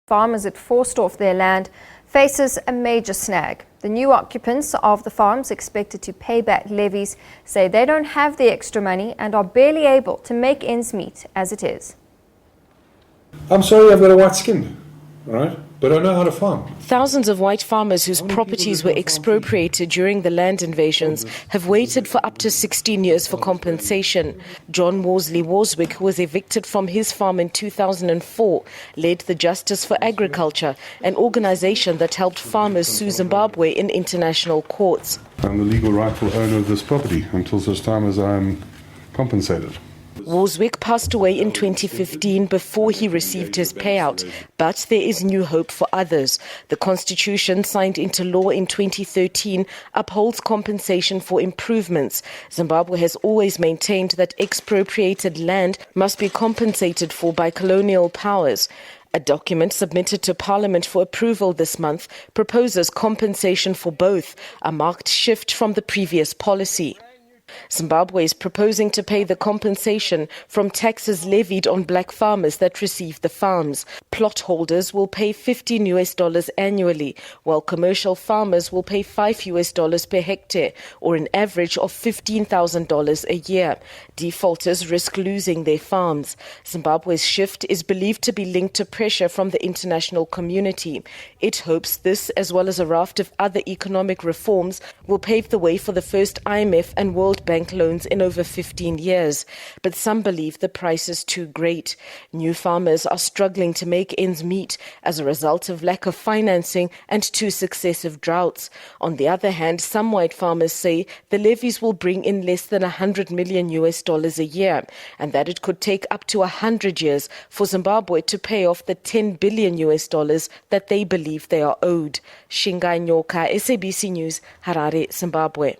Farmers that forced off their land faces a major snag. The new occupants of the farms expected to pay back levies say they don't have the extra money and are barely able to make ends meet as it is. I'm sorry, I've got a white skin, all right? But I know how to farm. Thousands of white farmers whose properties were expropriated during the land invasions have waited for up to 16 years for compensation. John Worsley Worswick, who was evicted from his farm in 2004, led the Justice for Agriculture, an organization that helped farmers sue Zimbabwe in international courts. I'm the legal rightful owner of this property until such time as I am compensated. Worswick passed away in 2015 before he received his payout, but there is new hope for others. The Constitution, signed into law in 2013, upholds compensation for improvements. Zimbabwe has always maintained that expropriated land must be compensated for by colonial powers. A document submitted to Parliament for approval this month proposes compensation for both, a marked shift from the previous policy. Zimbabwe is proposing to pay the compensation from taxes levied on black farmers that receive the farms. Plot holders will pay $15 annually, while commercial farmers will pay $5 per hectare, or an average of $15,000 a year. Defaulters risk losing their farms. Zimbabwe's shift is believed to be linked to pressure from the international community. It hopes this, as well as a raft of other economic reforms, will pave the way for the first IMF and World Bank loans in over 15 years. But some believe the price is too great. New farmers are struggling to make ends meet as a result of lack of financing and 2 successive droughts. On the other hand, some white farmers say the levies will bring in less than $100 million a year, and that it could take up to 100 years for Zimbabwe to pay off the $10 billion that they believe they are owed. Shinga Nyoka, SABC News, Harare, Zimbabwe.